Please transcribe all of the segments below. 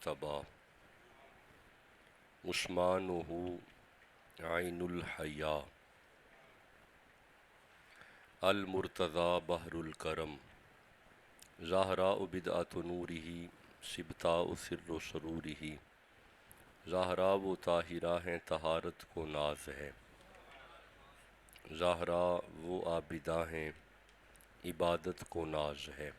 المجتبى عثمانہ عین الحیا المرتضی بحر الکرم زہراء بدعۃ نورہ سبطاء سر و سرورہ زہرا وہ طاہرہ ہیں طہارت کو ناز ہے، زہرا وہ عابدہ ہیں عبادت کو ناز ہے،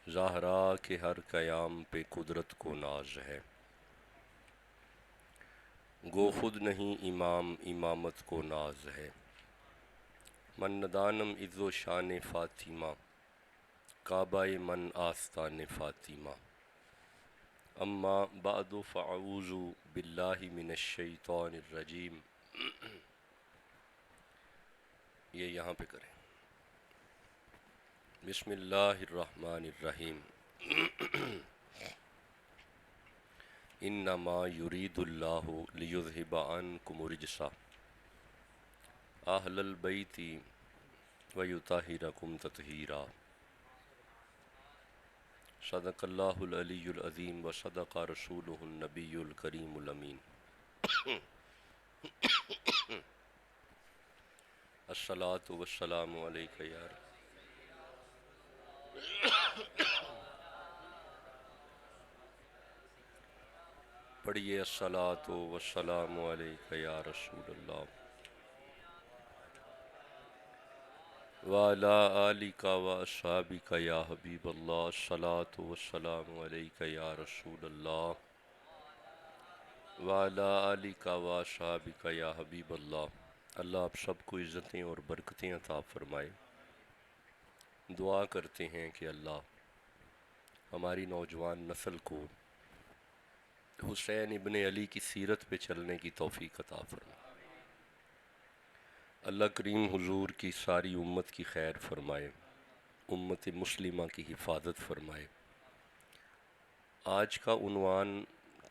زہرا کے ہر قیام پہ قدرت کو ناز ہے، گو خود نہیں امام امامت کو ناز ہے، من ندانم عز و شان فاطمہ کعبہ من آستان فاطمہ، اما بعد فاعوذ باللہ من الشیطان الرجیم۔ یہ یہاں پہ کریں۔ بسم اللہ الرحمن الرحیم۔ انما یرید اللہ لیذہب عنکم الرجس اہل البیت ویطہرکم تطہیرا۔ صدق اللہ العلی العظیم وصدق رسولہ النبی الکریم الامین۔ الصلاۃ والسلام علیک یا پڑھیے الصلاۃ والسلام علیک یا رسول اللہ وعلی آلک واصحابک یا حبیب اللہ۔ الصلاۃ والسلام علیک یا رسول اللہ وعلی آلک واصحابک یا حبیب اللہ۔ اللہ آپ سب کو عزتیں اور برکتیں عطا فرمائے۔ دعا کرتے ہیں کہ اللہ ہماری نوجوان نسل کو حسین ابن علی کی سیرت پہ چلنے کی توفیق عطا فرمائے۔ اللہ کریم حضور کی ساری امت کی خیر فرمائے، امت مسلمہ کی حفاظت فرمائے۔ آج کا عنوان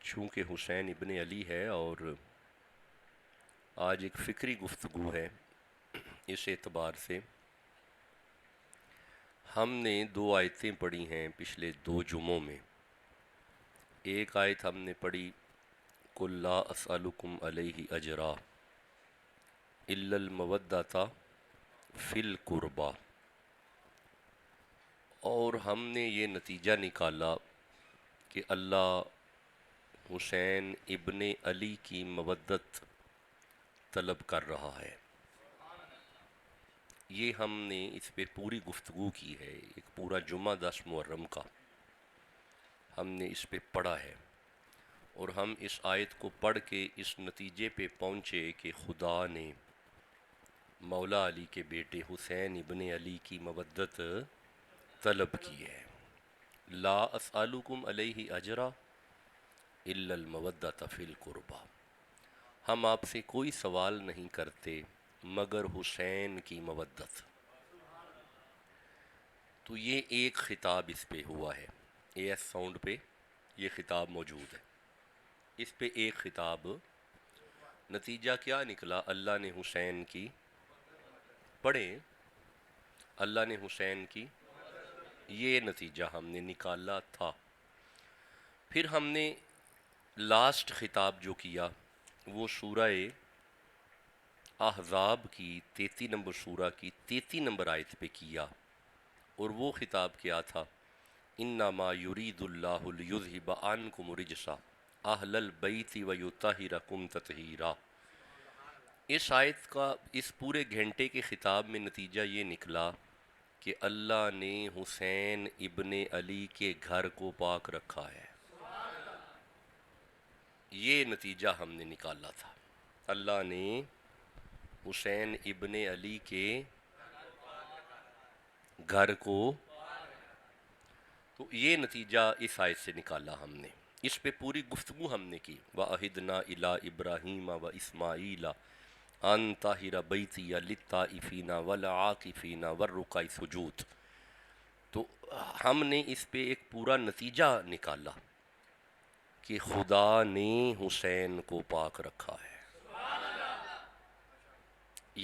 چونکہ حسین ابن علی ہے اور آج ایک فکری گفتگو ہے، اس اعتبار سے ہم نے 2 آیتیں پڑھی ہیں پچھلے 2 جمعوں میں۔ ایک آیت ہم نے پڑھی قُل لا اسألکم علیہ اجرا الا المودۃ فی القربیٰ، اور ہم نے یہ نتیجہ نکالا کہ اللہ حسین ابن علی کی مودت طلب کر رہا ہے۔ یہ ہم نے اس پہ پوری گفتگو کی ہے، ایک پورا جمعہ 10 محرم کا ہم نے اس پہ پڑھا ہے، اور ہم اس آیت کو پڑھ کے اس نتیجے پہ پہنچے کہ خدا نے مولا علی کے بیٹے حسین ابن علی کی مودت طلب کی ہے۔ لا اسألکم علیہ اجرا الا المودۃ فی القربیٰ، ہم آپ سے کوئی سوال نہیں کرتے مگر حسین کی مودت۔ تو یہ ایک خطاب اس پہ ہوا ہے، اے ایس ساؤنڈ پہ یہ خطاب موجود ہے، اس پہ ایک خطاب۔ نتیجہ کیا نکلا؟ اللہ نے حسین کی، پڑھیں، اللہ نے حسین کی، یہ نتیجہ ہم نے نکالا تھا۔ پھر ہم نے لاسٹ خطاب جو کیا وہ سورہ احزاب کی 33 نمبر سورہ کی 33 نمبر آیت پہ کیا، اور وہ خطاب کیا تھا انما یرید اللہ لیذہب عنکم الرجس اہل البیت ویطہرکم تطہیرا۔ اس آیت کا اس پورے گھنٹے کے خطاب میں نتیجہ یہ نکلا کہ اللہ نے حسین ابن علی کے گھر کو پاک رکھا ہے۔ یہ نتیجہ ہم نے نکالا تھا، اللہ نے حسین ابن علی کے گھر کو، تو یہ نتیجہ اس آیت سے نکالا ہم نے، اس پہ پوری گفتگو ہم نے کی۔ وَعَهِدْنَا إِلَىٰ إِبْرَاهِيمَ وَإِسْمَاعِيلَ أَن طَهِّرَ بَيْتِيَ لِلطَّائِفِينَ وَالْعَاكِفِينَ وَالرُّكَعِ السُّجُودِ۔ تو ہم نے اس پہ ایک پورا نتیجہ نکالا کہ خدا نے حسین کو پاک رکھا ہے۔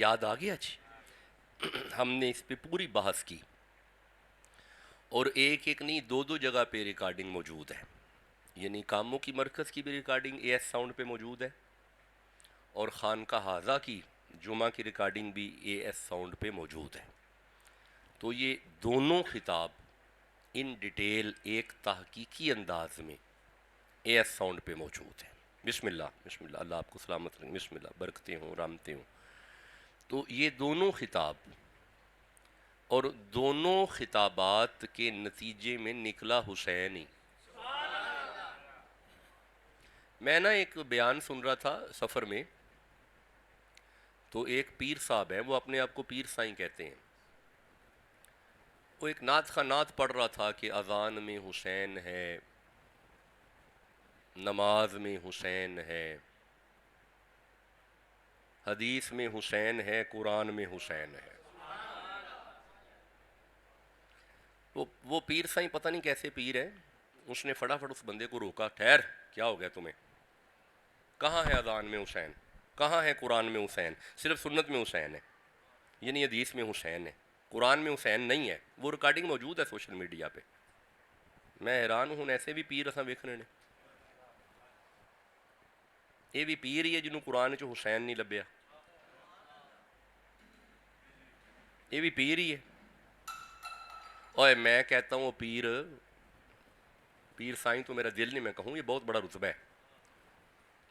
یاد آ گیا جی؟ ہم نے اس پہ پوری بحث کی، اور ایک ایک نہیں، دو دو جگہ پہ ریکارڈنگ موجود ہے، یعنی کاموں کی مرکز کی بھی ریکارڈنگ اے ایس ساؤنڈ پہ موجود ہے، اور خانقاہ حاضہ کی جمعہ کی ریکارڈنگ بھی اے ایس ساؤنڈ پہ موجود ہے۔ تو یہ دونوں خطاب ان ڈیٹیل ایک تحقیقی انداز میں اے ایس ساؤنڈ پہ موجود ہے۔ بسم اللہ، بسم اللہ، اللہ آپ کو سلامت رکھیں، بسم اللہ، برکتیں ہوں، رحمتیں ہوں۔ تو یہ دونوں خطاب اور دونوں خطابات کے نتیجے میں نکلا حسین ہی۔ میں نا ایک بیان سن رہا تھا سفر میں، تو ایک پیر صاحب ہیں، وہ اپنے آپ کو پیر سائیں کہتے ہیں، وہ ایک نعت خواہ نعت پڑھ رہا تھا کہ اذان میں حسین ہے، نماز میں حسین ہے، حدیث میں حسین ہے، قرآن میں حسین ہے۔ وہ پیر سائیں پتہ نہیں کیسے پیر ہے، اس نے فٹافٹ اس بندے کو روکا، ٹھہر، کیا ہو گیا تمہیں؟ کہاں ہے اذان میں حسین؟ کہاں ہے قرآن میں حسین؟ صرف سنت میں حسین ہے، یعنی حدیث میں حسین ہے، قرآن میں حسین نہیں ہے۔ وہ ریکارڈنگ موجود ہے سوشل میڈیا پہ، میں حیران ہوں، ایسے بھی پیر اساں ویکھنے نے، یہ بھی پیر ہی ہے جنہوں قرآن چ حسین نہیں لبیا، یہ بھی پیر ہی ہے۔ اور میں کہتا ہوں وہ پیر سائیں تو میرا دل نہیں، میں کہوں یہ بہت بڑا رتبہ ہے۔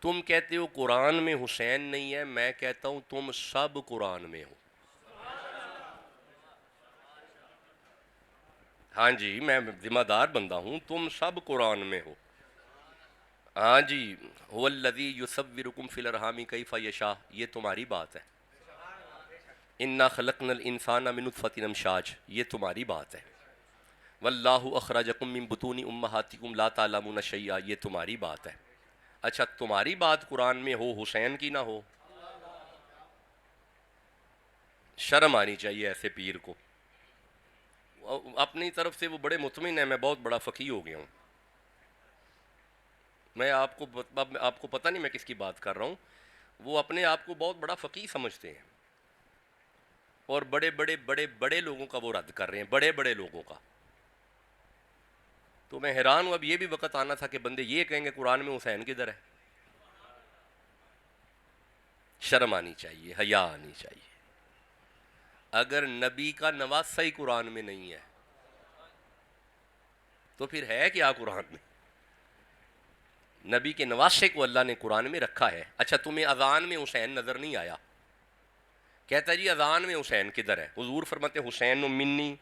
تم کہتے ہو قرآن میں حسین نہیں ہے، میں کہتا ہوں تم سب قرآن میں ہو۔ ہاں جی، میں ذمہ دار بندہ ہوں، تم سب قرآن میں ہو۔ ہاں جی، هو الذی یصورکم فی الارحام کیف یشاء، یہ تمہاری بات ہے۔ انا خلقنا الانسان من نطفۃ امشاج، یہ تمہاری بات ہے۔ واللہ اخرجکم من بطون امہاتکم لا تعلمون شیئا، یہ تمہاری بات ہے۔ اچھا تمہاری بات قرآن میں ہو، حسین کی نہ ہو؟ شرم آنی چاہیے ایسے پیر کو۔ اپنی طرف سے وہ بڑے مطمئن ہیں میں بہت بڑا فقیہ ہو گیا ہوں۔ میں آپ کو پتہ نہیں میں کس کی بات کر رہا ہوں، وہ اپنے آپ کو بہت بڑا فقیہ سمجھتے ہیں، اور بڑے بڑے بڑے بڑے لوگوں کا وہ رد کر رہے ہیں، بڑے بڑے لوگوں کا۔ تو میں حیران ہوں، اب یہ بھی وقت آنا تھا کہ بندے یہ کہیں گے قرآن میں حسین کدھر ہے۔ شرم آنی چاہیے، حیا آنی چاہیے۔ اگر نبی کا نواسہ ہی قرآن میں نہیں ہے تو پھر ہے کیا قرآن میں؟ نبی کے نواسے کو اللہ نے قرآن میں رکھا ہے۔ اچھا تمہیں اذان میں حسین نظر نہیں آیا؟ کہتا ہے جی اذان میں حسین کدھر ہے؟ حضور فرماتے حسین منی،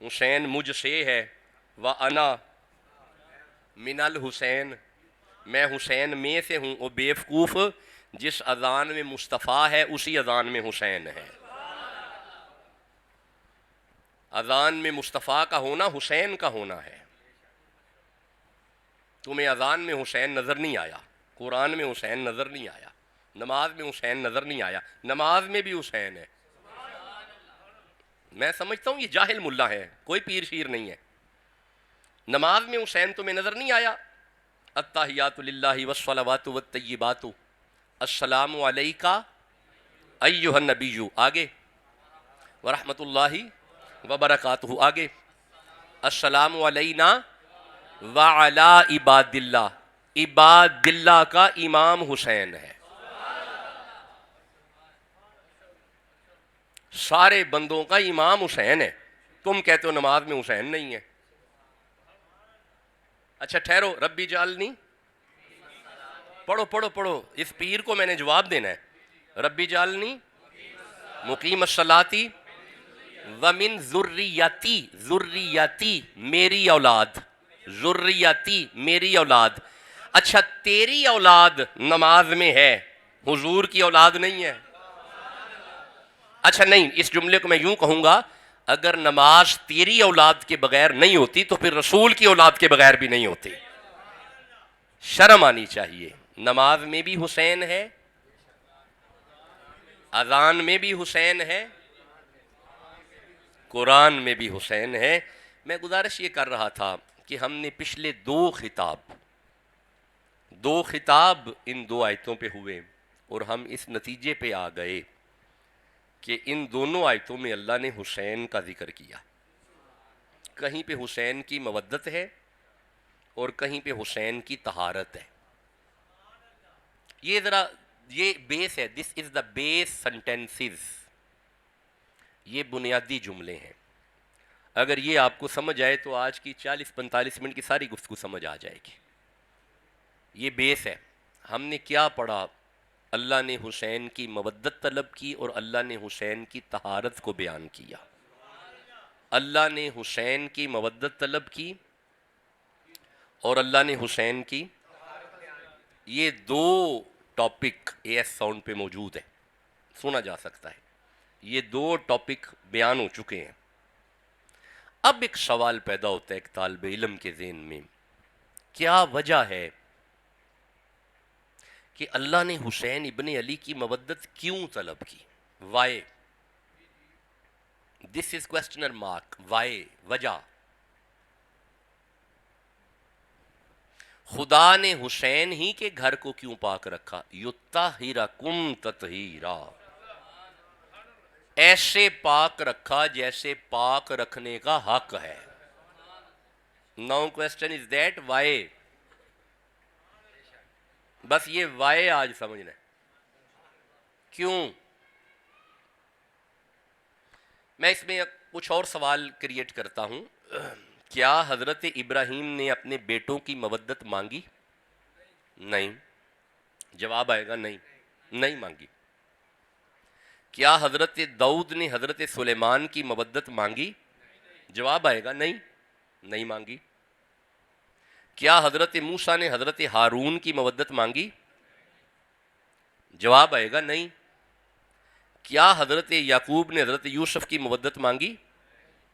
حسین مجھ سے ہے، وَأَنَا من الحسین، میں حسین میں سے ہوں۔ وہ بیوقوف، جس اذان میں مصطفیٰ ہے اسی اذان میں حسین ہے۔ اذان میں مصطفیٰ کا ہونا حسین کا ہونا ہے۔ تمہیں اذان میں حسین نظر نہیں آیا، قرآن میں حسین نظر نہیں آیا، نماز میں حسین نظر نہیں آیا، نماز میں بھی حسین ہے۔ میں سمجھتا ہوں یہ جاہل ملا ہے، کوئی پیر شیر نہیں ہے۔ نماز میں حسین تمہیں نظر نہیں آیا؟ التحیات للہ والصلوات والطیبات السلام علیکہ ایہا النبی، آگے ورحمۃ اللہ وبرکاتہ، آگے السلام علینا وعلی عباد اللہ، عباد اللہ کا امام حسین ہے۔ سارے بندوں کا امام حسین ہے، تم کہتے ہو نماز میں حسین نہیں ہے۔ اچھا ٹھہرو، ربی جعلنی، پڑھو پڑھو پڑھو، اس پیر کو میں نے جواب دینا ہے۔ ربی جعلنی مقیم الصلاۃ ومن ذریتی، ذریتی میری اولاد، ذریتی میری اولاد۔ اچھا تیری اولاد نماز میں ہے، حضور کی اولاد نہیں ہے؟ اچھا نہیں، اس جملے کو میں یوں کہوں گا، اگر نماز تیری اولاد کے بغیر نہیں ہوتی تو پھر رسول کی اولاد کے بغیر بھی نہیں ہوتی۔ شرم آنی چاہیے۔ نماز میں بھی حسین ہے، اذان میں بھی حسین ہے، قرآن میں بھی حسین ہے۔ میں گزارش یہ کر رہا تھا کہ ہم نے پچھلے دو خطاب ان دو آیتوں پہ ہوئے، اور ہم اس نتیجے پہ آ گئے کہ ان دونوں آیتوں میں اللہ نے حسین کا ذکر کیا. کہیں پہ حسین کی مودت ہے اور کہیں پہ حسین کی طہارت ہے. یہ بیس ہے. دس از دا بیس سینٹینسز. یہ بنیادی جملے ہیں. اگر یہ آپ کو سمجھ آئے تو آج کی 40-45 منٹ کی ساری گفتگو سمجھ آ جائے گی. یہ بیس ہے. ہم نے کیا پڑھا؟ اللہ نے حسین کی مودت طلب کی اور اللہ نے حسین کی طہارت کو بیان کیا. اللہ نے حسین کی مودت طلب کی اور اللہ نے حسین کی. یہ دو ٹاپک اے ایس ساؤنڈ پہ موجود ہے، سنا جا سکتا ہے. یہ دو ٹاپک بیان ہو چکے ہیں. اب ایک سوال پیدا ہوتا ہے ایک طالب علم کے ذہن میں، کیا وجہ ہے کہ اللہ نے حسین ابن علی کی مودت کیوں طلب کی؟ وائی؟ دس از کوشچنر مارک. وائی؟ وجہ. خدا نے حسین ہی کے گھر کو کیوں پاک رکھا؟ یطہرکم تطہیرا. ایسے پاک رکھا جیسے پاک رکھنے کا حق ہے. Now question is that why. بس یہ وائی آج سمجھنا ہے. کیوں؟ میں اس میں کچھ اور سوال کریٹ کرتا ہوں. کیا حضرت ابراہیم نے اپنے بیٹوں کی مودت مانگی؟ نہیں. جواب آئے گا نہیں. نہیں مانگی. کیا حضرت داؤد نے حضرت سلیمان کی مودت مانگی؟ جواب آئے گا نہیں. نہیں مانگی. کیا حضرت موسیٰ نے حضرت ہارون کی مودت مانگی؟ جواب آئے گا نہیں. کیا حضرت یعقوب نے حضرت یوسف کی مودت مانگی؟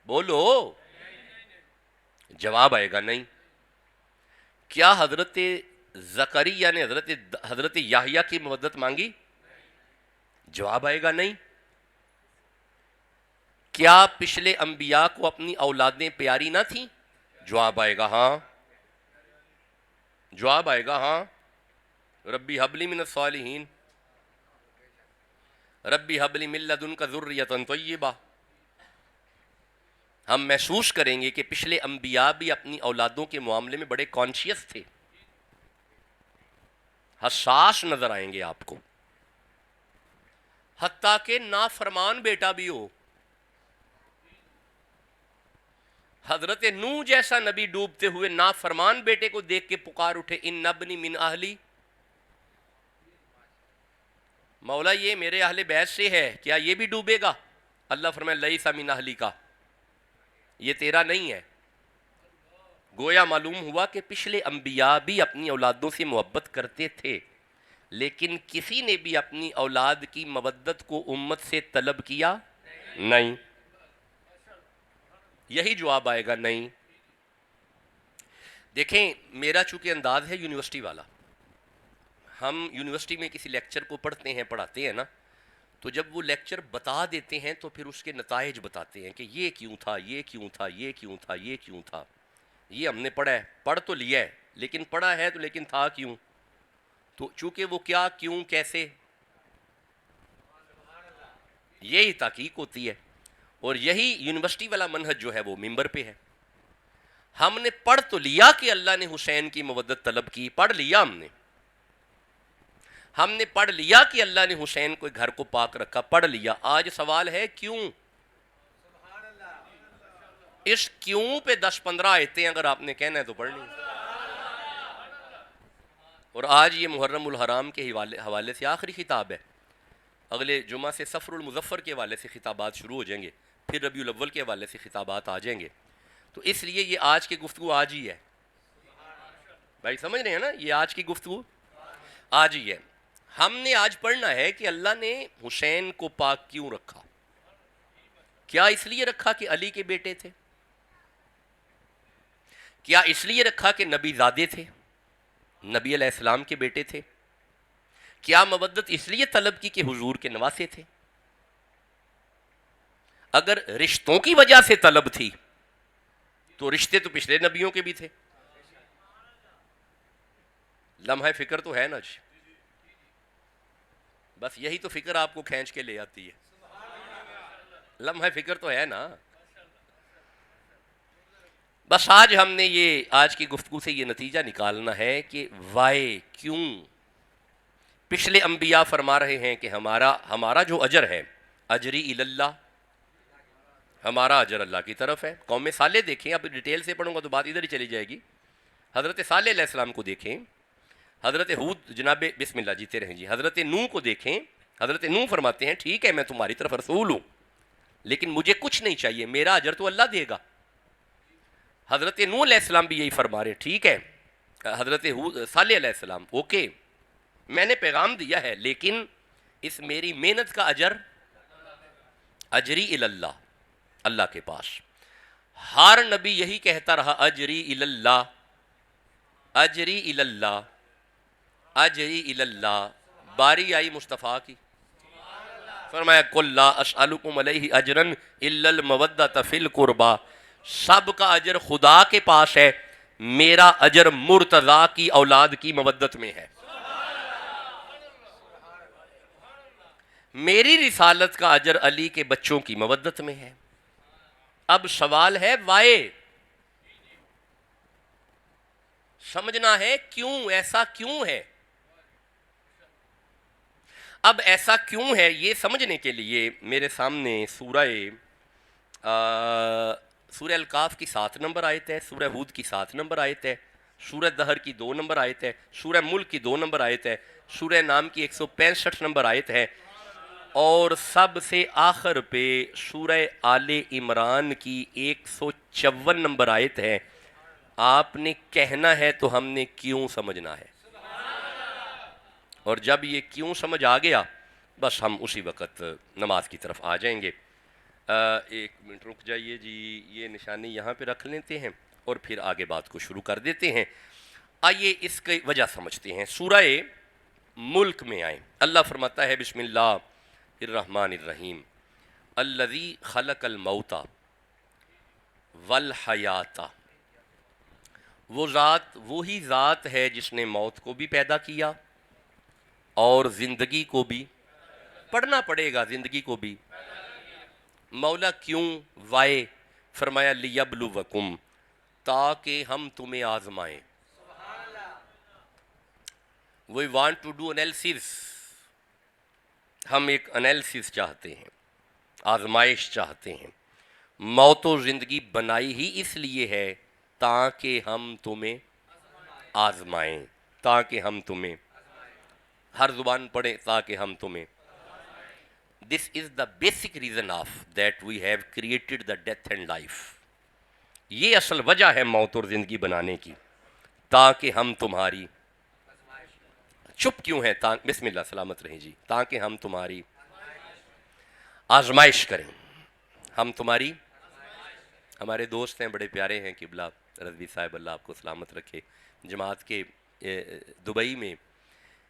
بولو. جواب آئے گا نہیں. کیا حضرت زکریا نے حضرت یحییٰ کی مودت مانگی؟ جواب آئے گا نہیں. کیا پچھلے انبیاء کو اپنی اولادیں پیاری نہ تھیں؟ جواب آئے گا ہاں. جواب آئے گا ہاں. ربی حب لی من الصالحین، ربی حب لی من لدنک ذریۃ طیبہ. ہم محسوس کریں گے کہ پچھلے انبیاء بھی اپنی اولادوں کے معاملے میں بڑے کانشیس تھے، حساس نظر آئیں گے آپ کو. حتیٰ کہ نافرمان بیٹا بھی ہو. حضرت نوح جیسا نبی ڈوبتے ہوئے نافرمان بیٹے کو دیکھ کے پکار اٹھے، ان ابنی من اہلی. مولا یہ میرے اہل بیت سے ہے، کیا یہ بھی ڈوبے گا؟ اللہ فرمائے لیس من اہلی کا، یہ تیرا نہیں ہے. گویا معلوم ہوا کہ پچھلے انبیاء بھی اپنی اولادوں سے محبت کرتے تھے، لیکن کسی نے بھی اپنی اولاد کی مودت کو امت سے طلب کیا نہیں. یہی جواب آئے گا نہیں. دیکھیں میرا چونکہ انداز ہے یونیورسٹی والا، ہم یونیورسٹی میں کسی لیکچر کو پڑھتے ہیں پڑھاتے ہیں نا، تو جب وہ لیکچر بتا دیتے ہیں تو پھر اس کے نتائج بتاتے ہیں کہ یہ کیوں تھا، یہ کیوں تھا، یہ کیوں تھا، یہ کیوں تھا. یہ ہم نے پڑھا ہے، پڑھ تو لیا ہے، لیکن پڑھا ہے تو لیکن تھا کیوں؟ تو چونکہ وہ کیا، کیوں، کیسے، یہی تحقیق ہوتی ہے. اور یہی یونیورسٹی والا منہج جو ہے وہ ممبر پہ ہے. ہم نے پڑھ تو لیا کہ اللہ نے حسین کی مودت طلب کی، پڑھ لیا ہم نے پڑھ لیا کہ اللہ نے حسین کو گھر کو پاک رکھا، پڑھ لیا. آج سوال ہے کیوں. اس کیوں پہ 10-15 آیتیں اگر آپ نے کہنا ہے تو پڑھ لیں. اور آج یہ محرم الحرام کے حوالے سے آخری خطاب ہے. اگلے جمعہ سے صفر المظفر کے حوالے سے خطابات شروع ہو جائیں گے، پھر ربیع الاول کے حوالے سے خطابات آ جائیں گے. تو اس لیے یہ آج کی گفتگو آج ہی ہے. بھائی سمجھ رہے ہیں نا، یہ آج کی گفتگو آج ہی ہے. ہم نے آج پڑھنا ہے کہ اللہ نے حسین کو پاک کیوں رکھا. کیا اس لیے رکھا کہ علی کے بیٹے تھے؟ کیا اس لیے رکھا کہ نبی زادے تھے، نبی علیہ السلام کے بیٹے تھے؟ کیا مودت اس لیے طلب کی کہ حضور کے نواسے تھے؟ اگر رشتوں کی وجہ سے طلب تھی تو رشتے تو پچھلے نبیوں کے بھی تھے. لمحہ فکر تو ہے نا جی. بس یہی تو فکر آپ کو کھینچ کے لے آتی ہے. لمحہ فکر تو ہے نا. بس آج ہم نے آج کی گفتگو سے یہ نتیجہ نکالنا ہے کہ وائے کیوں. پچھلے انبیاء فرما رہے ہیں کہ ہمارا جو اجر ہے اجری اللہ، ہمارا اجر اللہ کی طرف ہے. قوم صالح دیکھیں، اب ڈیٹیل سے پڑھوں گا تو بات ادھر ہی چلی جائے گی. حضرت صالح علیہ السلام کو دیکھیں، حضرت ہود جناب بسم اللہ جیتے رہیں جی، حضرت نوح کو دیکھیں. حضرت نوح فرماتے ہیں ٹھیک ہے میں تمہاری طرف رسول ہوں لیکن مجھے کچھ نہیں چاہیے، میرا اجر تو اللہ دے گا. حضرت نوح علیہ السلام بھی یہی فرما رہے ٹھیک ہے حضرت صالح علیہ السلام اوکے میں نے پیغام دیا ہے لیکن اس میری محنت کا اجر اجری اللہ، اللہ کے پاس. ہر نبی یہی کہتا رہا اجری اللہ، اجری اللہ، اجری اللہ. باری آئی مصطفیٰ کی، فرمایا قل لا اسألکم علیہ اجرا الا المودۃ فی القربی. سب کا اجر خدا کے پاس ہے، میرا اجر مرتضیٰ کی اولاد کی مودت میں ہے. میری رسالت کا اجر علی کے بچوں کی مودت میں ہے. اب سوال ہے وائے، سمجھنا ہے کیوں، ایسا کیوں ہے. اب ایسا کیوں ہے یہ سمجھنے کے لیے میرے سامنے سورہ الکاف کی 7 نمبر آیت ہے، سورہ ہود کی 7 نمبر آیت ہے، سورہ دہر کی 2 نمبر آیت ہے، سورہ ملک کی 2 نمبر آیت ہے، سورہ نام کی 165 نمبر آیت ہے، اور سب سے آخر پہ سورہ آل عمران کی 154 نمبر آیت ہے. آپ نے کہنا ہے تو ہم نے کیوں سمجھنا ہے، اور جب یہ کیوں سمجھ آ گیا بس ہم اسی وقت نماز کی طرف آ جائیں گے. 1 منٹ رک جائیے جی، یہ نشانی یہاں پہ رکھ لیتے ہیں اور پھر آگے بات کو شروع کر دیتے ہیں. آئیے اس کی وجہ سمجھتے ہیں. سورہ ملک میں آئیں. اللہ فرماتا ہے بسم اللہ الرحمن الرحیم الذی خلق الموت والحیات. وہی ذات ہے جس نے موت کو بھی پیدا کیا اور زندگی کو بھی، پڑھنا پڑے گا، زندگی کو بھی. مولا کیوں، وائے، فرمایا لیبلوکم، تاکہ ہم تمہیں آزمائیں. We want to do analysis. ہم ایک انالیسس چاہتے ہیں، آزمائش چاہتے ہیں. موت و زندگی بنائی ہی اس لیے ہے تاکہ ہم تمہیں آزمائیں، تاکہ ہم تمہیں، ہر زبان پڑھیں، تاکہ ہم تمہیں. This is the basic reason of that we have created the death and life. یہ اصل وجہ ہے موت اور زندگی بنانے کی، تاکہ ہم تمہاری، چپ کیوں ہے، بسم اللہ سلامت رہیں جی، تاکہ ہم تمہاری آزمائش کریں. ہم تمہاری، ہمارے دوست ہیں بڑے پیارے ہیں قبلہ رضوی صاحب، اللہ آپ کو سلامت رکھے. جماعت کے دبئی میں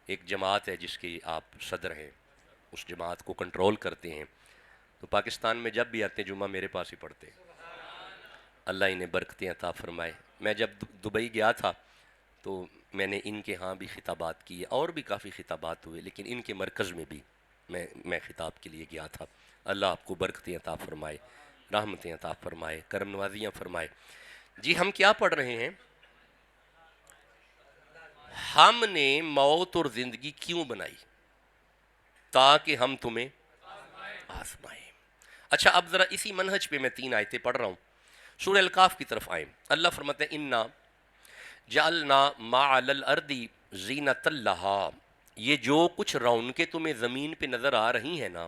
ایک جماعت ہے جس کی آپ صدر ہیں، اس جماعت کو کنٹرول کرتے ہیں. تو پاکستان میں جب بھی آتے ہیں جمعہ میرے پاس ہی پڑھتے. اللہ انہیں برکتیں عطا فرمائے. میں جب دبئی گیا تھا تو میں نے ان کے ہاں بھی خطابات کیے، اور بھی کافی خطابات ہوئے، لیکن ان کے مرکز میں بھی میں خطاب کے لیے گیا تھا. اللہ آپ کو برکتیں عطا فرمائے، رحمتیں عطا فرمائے، کرم نوازیاں فرمائے. جی ہم کیا پڑھ رہے ہیں؟ ہم نے موت اور زندگی کیوں بنائی؟ تاکہ ہم تمہیں آزمائیں. اچھا اب ذرا اسی منہج پہ میں 3 آیتیں پڑھ رہا ہوں. سورہ الکاف کی طرف آئیں. اللہ فرماتے ہیں انا جعلنا ما علی الارض زینۃ لہا. یہ جو کچھ رونقیں تمہیں زمین پہ نظر آ رہی ہیں نا،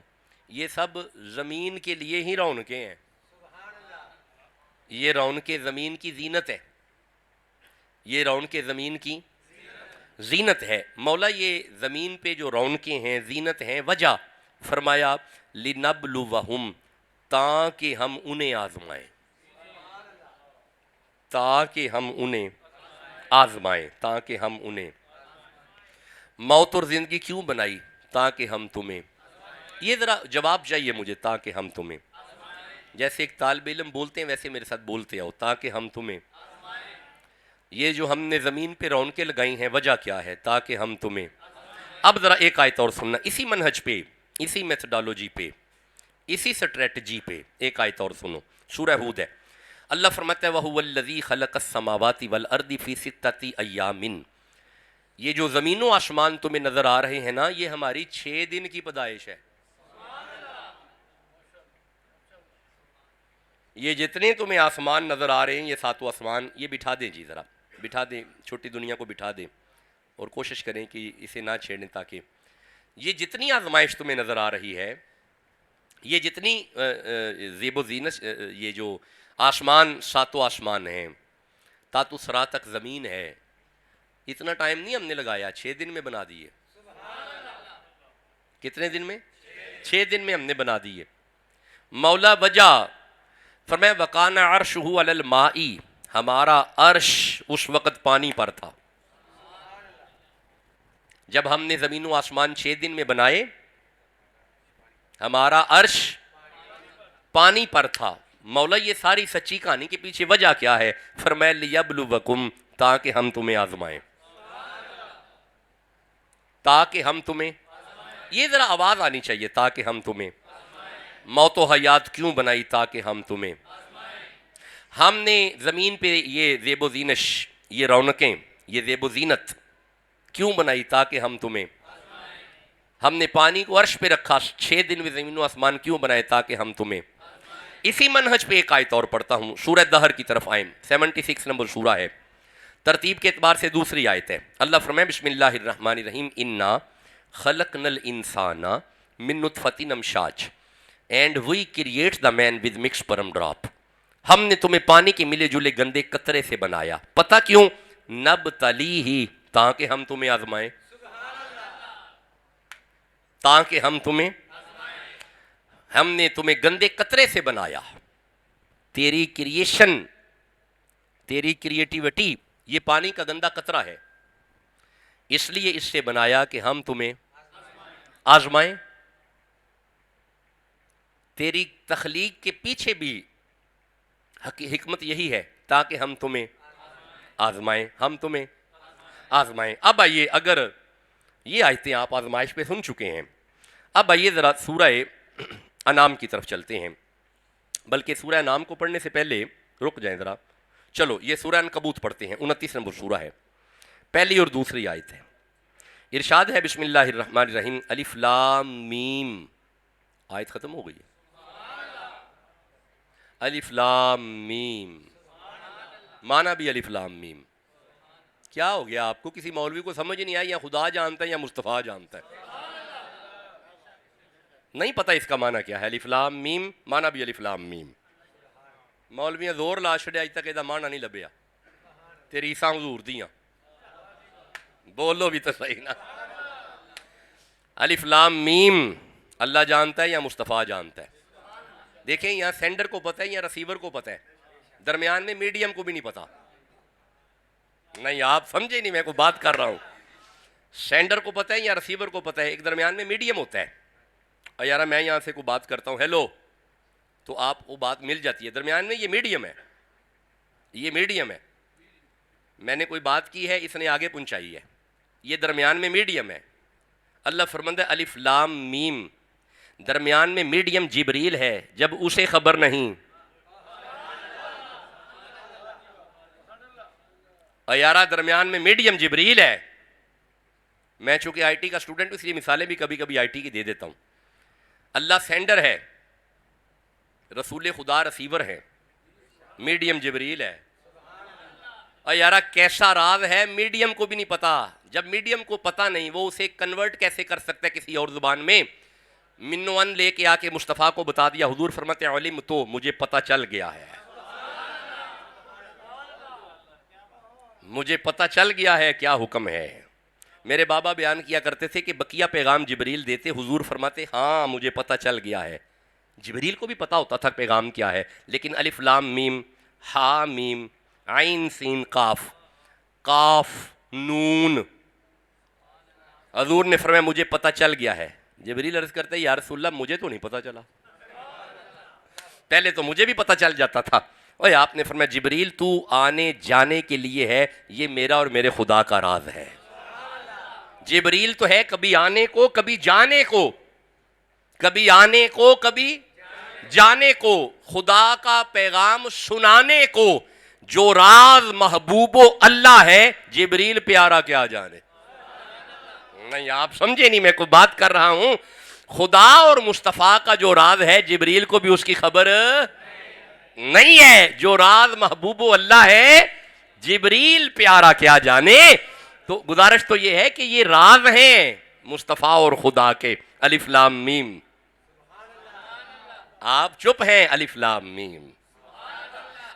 یہ سب زمین کے لیے ہی رونقیں ہیں. یہ رونقیں زمین کی زینت ہے، یہ رونقیں زمین کی زینت ہے. مولا یہ زمین پہ جو رونقیں ہیں، زینت ہیں، وجہ فرمایا لنبلوہم، تاکہ ہم انہیں آزمائیں، تاکہ ہم انہیں آزمائیں، تاکہ ہم انہیں. موت اور زندگی کیوں بنائی؟ تاکہ ہم تمہیں، یہ ذرا جواب چاہیے مجھے، تاکہ ہم تمہیں، جیسے ایک طالب علم بولتے ہیں ویسے میرے ساتھ بولتے آؤ، تاکہ ہم تمہیں. یہ جو ہم نے زمین پہ رونقیں لگائی ہیں وجہ کیا ہے؟ تاکہ ہم تمہیں. اب ذرا ایک آیت اور سننا، اسی منہج پہ، اسی میتھڈالوجی پہ. اسی سٹریٹجی پہ ایک آیت اور سنو، سورہ ہود ہے، اللہ فرماتا ہے وَهُوَ الَّذِي خَلَقَ السَّمَاوَاتِ وَالْأَرْضِ فِي سِتَّةِ أَيَّامٍ، یہ جو زمین و آسمان تمہیں نظر آ رہے ہیں نا، یہ ہماری 6 دن کی پیدائش ہے۔ یہ جتنے تمہیں آسمان نظر آ رہے ہیں، یہ 7 آسمان، یہ بٹھا دیں جی، ذرا بٹھا دیں، چھوٹی دنیا کو بٹھا دیں اور کوشش کریں کہ اسے نہ چھیڑیں، تاکہ یہ جتنی آزمائش تمہیں نظر آ رہی ہے، یہ جتنی زیب و زینت، یہ جو آسمان 7 آسمان ہیں، تاتو سرا تک زمین ہے، اتنا ٹائم نہیں ہم نے لگایا، 6 دن میں بنا دیے۔ کتنے دن میں؟ 6 دن میں ہم نے بنا دیے۔ مولا وجہ فرمایا وَقَانَ عَرْشُهُ عَلَى الْمَاءِ، ہمارا عرش اس وقت پانی پر تھا۔ جب ہم نے زمین و آسمان 6 دن میں بنائے، ہمارا عرش پانی پر تھا۔ مولا یہ ساری سچی کہانی کے پیچھے وجہ کیا ہے؟ فرمایا لِيَبْلُوَكُمْ، تاکہ ہم تمہیں آزمائیں، تاکہ ہم تمہیں، یہ ذرا آواز آنی چاہیے، تاکہ ہم تمہیں، موت و حیات کیوں بنائی؟ تاکہ ہم تمہیں، ہم نے زمین پہ یہ زیب و زینش، یہ رونقیں، یہ زیب و زینت کیوں بنائی؟ تاکہ ہم تمہیں، ہم نے پانی کو عرش پہ رکھا، 6 دن میں زمین و آسمان کیوں بنائے؟ تاکہ ہم تمہیں۔ اسی منہج پہ ایک آیت اور پڑھتا ہوں، سورہ دہر کی طرف آئیں، 76 نمبر سورہ ہے، ترتیب کے اعتبار سے دوسری آیت ہے۔ اللہ فرمائے بسم اللہ الرحمن الرحیم انا خلقنا الانسان من نطفۃ امشاج and we create the man with mix sperm drop, ہم نے تمہیں پانی کے ملے جلے گندے قطرے سے بنایا، پتہ کیوں؟ نبتلیہ، تاکہ ہم تمہیں آزمائیں، تاکہ ہم تمہیں، ہم نے تمہیں گندے قطرے سے بنایا، تیری کریشن، تیری کریٹیوٹی یہ پانی کا گندا قطرہ ہے، اس لیے اس سے بنایا کہ ہم تمہیں آزمائیں۔ تیری تخلیق کے پیچھے بھی حکمت یہی ہے، تاکہ ہم تمہیں آزمائیں، ہم تمہیں آزمائیں۔ اب آئیے، اگر یہ آیتیں آپ آزمائش پہ سن چکے ہیں، اب آئیے ذرا سورہ انعام کی طرف چلتے ہیں، بلکہ سورہ انعام کو پڑھنے سے پہلے رک جائیں ذرا، چلو یہ سورہ عنکبوت پڑھتے ہیں، 29 نمبر سورہ ہے، پہلی اور دوسری آیت ہے۔ ارشاد ہے بسم اللہ الرحمن الرحیم الف لام میم، آیت ختم ہو گئی ہے، الف لام میم، مانا بھی الف لام میم۔ کیا ہو گیا آپ کو؟ کسی مولوی کو سمجھ نہیں آئی، یا خدا جانتا ہے یا مصطفیٰ جانتا ہے؟ نہیں پتہ اس کا معنی کیا ہے؟ الف لام میم، مانا بھی الف لام میم۔ مولویاں زور لا چھڑیا اج تک یہ معنی نہیں لبیا، تیری عیسیٰ حضور دیاں، بولو بھی تو صحیح نا۔ الف لام میم، اللہ جانتا ہے یا مصطفیٰ جانتا ہے؟ دیکھیں یہاں سینڈر کو پتہ ہے یا ریسیور کو پتہ ہے، درمیان میں میڈیم کو بھی نہیں پتہ۔ نہیں آپ سمجھے نہیں، میں کو بات کر رہا ہوں، سینڈر کو پتہ ہے یا ریسیور کو پتہ ہے، ایک درمیان میں میڈیم ہوتا ہے۔ اور یارہ میں یہاں سے کوئی بات کرتا ہوں ہیلو، تو آپ کو بات مل جاتی ہے، درمیان میں یہ میڈیم ہے، یہ میڈیم ہے، میں نے کوئی بات کی ہے، اس نے آگے پہنچائی ہے، یہ درمیان میں میڈیم ہے۔ اللہ فرماتا ہے الف لام میم، درمیان میں میڈیم جبریل ہے، جب اسے خبر نہیں، اور یارہ درمیان میں میڈیم جبریل ہے۔ میں چونکہ آئی ٹی کا اسٹوڈنٹ ہوں، اس لیے مثالیں بھی کبھی کبھی آئی ٹی کی دے دیتا ہوں۔ اللہ سینڈر ہے، رسول خدا ریسیور ہے، میڈیم جبریل ہے۔ اور یارہ کیسا راز ہے، میڈیم کو بھی نہیں پتا۔ جب میڈیم کو پتا نہیں، وہ اسے کنورٹ کیسے کر سکتا ہے کسی اور زبان میں؟ منوان لے کے آ کے مصطفیٰ کو بتا دیا، حضور فرماتے ہیں علم تو مجھے پتا چل گیا ہے، مجھے پتا چل گیا ہے کیا حکم ہے۔ میرے بابا بیان کیا کرتے تھے کہ بقیہ پیغام جبریل دیتے، حضور فرماتے ہاں مجھے پتا چل گیا ہے۔ جبریل کو بھی پتا ہوتا تھا پیغام کیا ہے، لیکن الف لام میم، ہا میم، عین سین قاف، قاف نون، حضور نے فرمایا مجھے پتا چل گیا ہے۔ جبریل عرض کرتے ہیں یا رسول اللہ مجھے تو نہیں پتا چلا، پہلے تو مجھے بھی پتا چل جاتا تھا۔ اور آپ نے فرمایا جبریل تو آنے جانے کے لیے ہے، یہ میرا اور میرے خدا کا راز ہے۔ جبریل تو ہے کبھی آنے کو کبھی جانے کو، کبھی آنے کو کبھی، جانے کو، خدا کا پیغام سنانے کو، جو راز محبوب و اللہ ہے، جبریل پیارا کیا جانے. نہیں آپ سمجھے نہیں، میں کوئی بات کر رہا ہوں. خدا اور مصطفیٰ کا جو راز ہے، جبریل کو بھی اس کی خبر نہیں ہے. جو راز محبوب و اللہ ہے، جبریل پیارا کیا جانے. تو گزارش تو یہ ہے کہ یہ راز ہیں مصطفیٰ اور خدا کے. الف لام میم. آپ چپ ہیں. الف لام میم.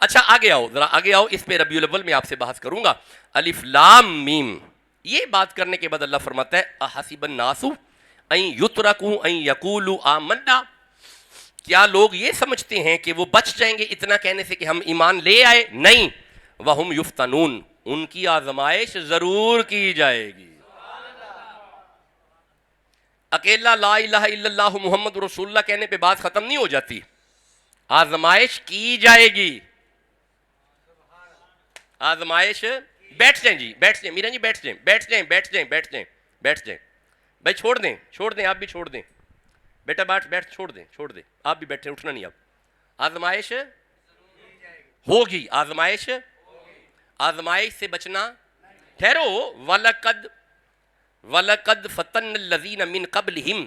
اچھا آگے آؤ، ذرا آگے آؤ. اس پہ ربیع الاول میں آپ سے بحث کروں گا. الف لام میم. یہ بات کرنے کے بعد اللہ فرماتا ہے احسب الناس ان یترکوا ان یقولوا آمنا. کیا لوگ یہ سمجھتے ہیں کہ وہ بچ جائیں گے اتنا کہنے سے کہ ہم ایمان لے آئے؟ نہیں. وہم یفتنون. ان کی آزمائش ضرور کی جائے گی. اکیلا لا الہ الا اللہ محمد رسول اللہ کہنے پہ بات ختم نہیں ہو جاتی. آزمائش کی جائے گی. آزمائش. بیٹھ جائیں جی، بیٹھ جائیں میرا جی، بیٹھ جائیں، بیٹھ جائیں، بیٹھ جائیں، بیٹھ جائیں، بیٹھ جائیں. بھائی چھوڑ دیں، چھوڑ دیں، آپ بھی چھوڑ دیں. بیٹا بیٹھ، چھوڑ دیں، چھوڑ دیں. آپ بھی بیٹھے، اٹھنا نہیں. اب آزمائش ہوگی. آزمائش. آزمائش سے بچنا. ٹھہرو. وَلَقَدْ فَتَنَّ الَّذِينَ مِن قَبْلِهِمْ.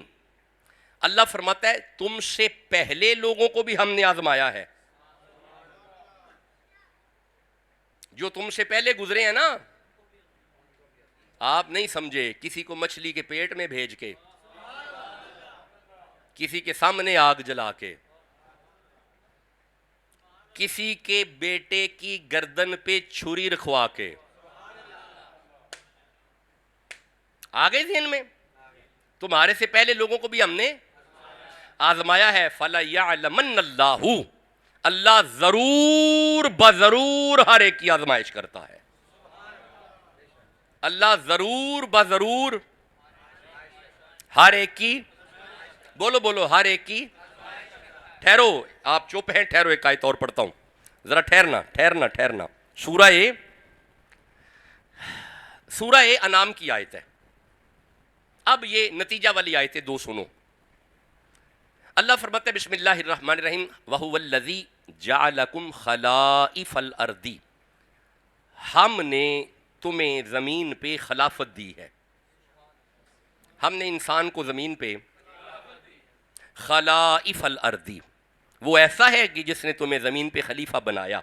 اللہ فرماتا ہے تم سے پہلے لوگوں کو بھی ہم نے آزمایا ہے. جو تم سے پہلے گزرے ہیں نا. آپ نہیں سمجھے. کسی کو مچھلی کے پیٹ میں بھیج کے، کسی کے سامنے آگ جلا کے، کسی کے بیٹے کی گردن پہ چھری رکھوا کے. آگے ذہن میں. تمہارے سے پہلے لوگوں کو بھی ہم نے آزمایا ہے. فَلَيَعْلَمَنَّ اللَّهُ. اللہ ضرور بضرور ہر ایک کی آزمائش کرتا ہے. اللہ ضرور بضرور ہر ایک کی. بولو بولو، ہر ایک کی. ٹھہرو. آپ چپ ہیں. ٹھہرو، ایک آیت اور پڑھتا ہوں. ذرا ٹھہرنا ٹھہرنا ٹھہرنا. سورہ انعام کی آیت ہے. اب یہ نتیجہ والی آیتیں دو سنو. اللہ فرماتا ہے بسم اللہ الرحمن الرحیم وَهُوَ الَّذِي جَعَلَكُمْ خَلَائِفَ الْأَرْضِ. ہم نے تمہیں زمین پہ خلافت دی ہے. ہم نے انسان کو زمین پہ خلائف الارض. وہ ایسا ہے کہ جس نے تمہیں زمین پہ خلیفہ بنایا.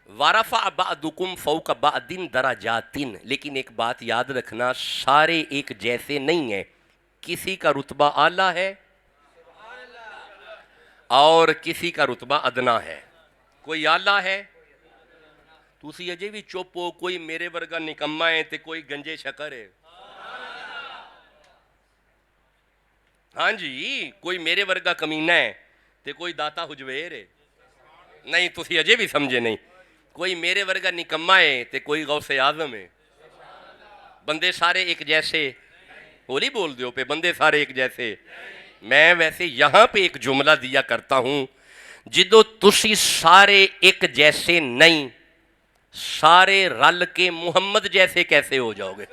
وَرَفَعَ بَعْضُكُمْ فَوْقَ بَعْضٍ دَرَجَاتٍ. لیکن ایک بات یاد رکھنا، سارے ایک جیسے نہیں ہیں. کسی کا رتبہ اعلیٰ ہے اور کسی کا رتبہ ادنا ہے. کوئی اعلیٰ ہے. تسی اجے بھی چپ ہو. کوئی میرے ورگا نکما ہے تے کوئی گنجے شکر ہے. ہاں جی، کوئی میرے ورگا کمینہ ہے تے کوئی داتا حجویر ہے. نہیں تسی اجے بھی سمجھے نہیں. کوئی میرے ورگا نکما ہے تے کوئی غوث اعظم ہے. بندے سارے ایک جیسے. ہولی بول دیو پہ بندے سارے ایک جیسے. میں ویسے یہاں پہ ایک جملہ دیا کرتا ہوں، جدو تسی سارے ایک جیسے نہیں، سارے رل کے محمد جیسے کیسے ہو جاؤ گے؟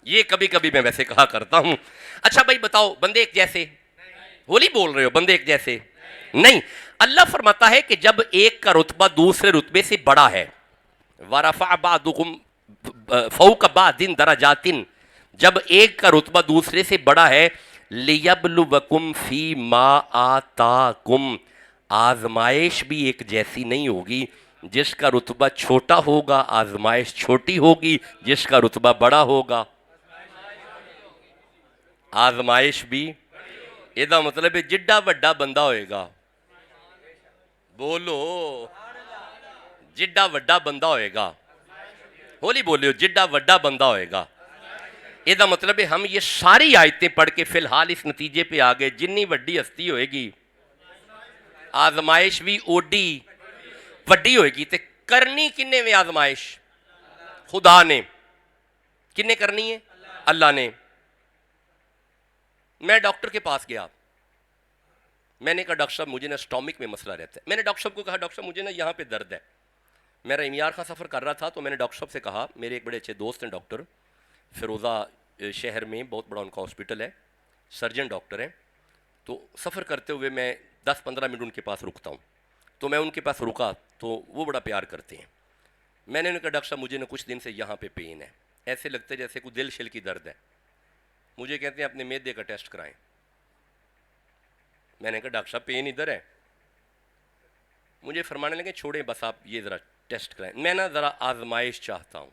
یہ کبھی کبھی میں ویسے کہا کرتا ہوں. اچھا بھائی بتاؤ، بندے ایک جیسے؟ ہولی بول رہے ہو. بندے ایک جیسے نہیں. اللہ فرماتا ہے کہ جب ایک کا رتبہ دوسرے رتبے سے بڑا ہے، وَرَفَعَ بَعْضُكُمْ فَوْقَ بَعْضٍ دَرَجَاتٍ، جب ایک کا رتبہ دوسرے سے بڑا ہے، لِيَبْلُوَكُمْ فِي مَا آتَاكُمْ. آزمائش بھی ایک جیسی نہیں ہوگی. جس کا رتبہ چھوٹا ہوگا آزمائش چھوٹی ہوگی، جس کا رتبہ بڑا ہوگا آزمائش بھی. یہ مطلب ہے جڈا وڈا بندہ ہوئے گا. بولو، جڈا وڈا بندہ ہوئے گا. ہولی بولیو، جڈا وڈا بندہ ہوئے گا. یہ مطلب ہے ہم یہ ساری آیتیں پڑھ کے فی الحال اس نتیجے پہ آگئے، جنی وڈی ہستی ہوئے گی آزمائش بھی اوڈی وڈی ہوئے گی. تے کرنی کنے میں آزمائش؟ خدا نے. کنے کرنی ہے؟ اللہ نے. میں ڈاکٹر کے پاس گیا. میں نے کہا ڈاکٹر صاحب مجھے نا اسٹامک میں مسئلہ رہتا ہے. میں نے ڈاکٹر صاحب کو کہا ڈاکٹر صاحب مجھے نا یہاں پہ درد ہے. میرا امیار کا سفر کر رہا تھا تو میں نے ڈاکٹر صاحب سے کہا، میرے ایک بڑے اچھے دوست ہیں ڈاکٹر فیروزہ شہر میں، بہت بڑا ان کا ہاسپٹل ہے، سرجن ڈاکٹر ہیں. تو سفر کرتے ہوئے میں 10-15 منٹ ان کے پاس رکتا ہوں. تو میں ان کے پاس رکا تو وہ بڑا پیار کرتے ہیں. میں نے انہیں کہا ڈاکٹر صاحب مجھے نا کچھ دن سے یہاں پہ پین ہے, ایسے لگتا ہے جیسے کوئی دل شل کی درد ہے. مجھے کہتے ہیں اپنے معدے کا ٹیسٹ کرائیں. میں نے کہا ڈاکٹر صاحب پین ادھر ہے. مجھے فرمانے لگے چھوڑیں بس آپ یہ ذرا ٹیسٹ کرائیں. میں نا ذرا آزمائش چاہتا ہوں.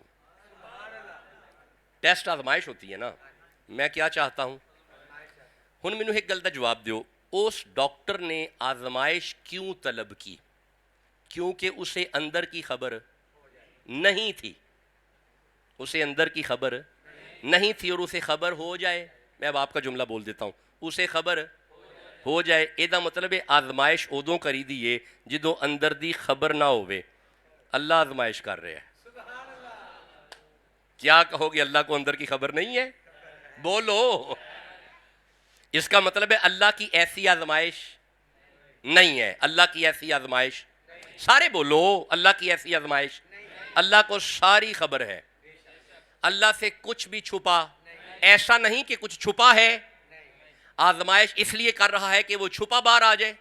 ٹیسٹ آزمائش ہوتی ہے نا, میں کیا چاہتا ہوں. ہن مینوں ایک گل دا جواب دیو, اس ڈاکٹر نے آزمائش کیوں طلب کی؟ کیونکہ اسے اندر کی خبر نہیں تھی. اسے اندر کی خبر نہیں تھی, اور اسے خبر ہو جائے. میں اب آپ کا جملہ بول دیتا ہوں, اسے خبر ہو جائے. یہ مطلب ہے آزمائش ادوں کری دی ہے جدوں اندر دی خبر نہ ہوئے. اللہ آزمائش کر رہے ہیں. کیا کہو گے اللہ کو اندر کی خبر نہیں ہے؟ بولو. اس کا مطلب ہے اللہ کی ایسی آزمائش نہیں ہے. اللہ کی ایسی آزمائش, سارے بولو, اللہ کی ایسی آزمائش. اللہ کو ساری خبر ہے. اللہ سے کچھ بھی چھپا ایسا نہیں کہ کچھ چھپا ہے. آزمائش اس لیے کر رہا ہے کہ وہ چھپا باہر آ جائے.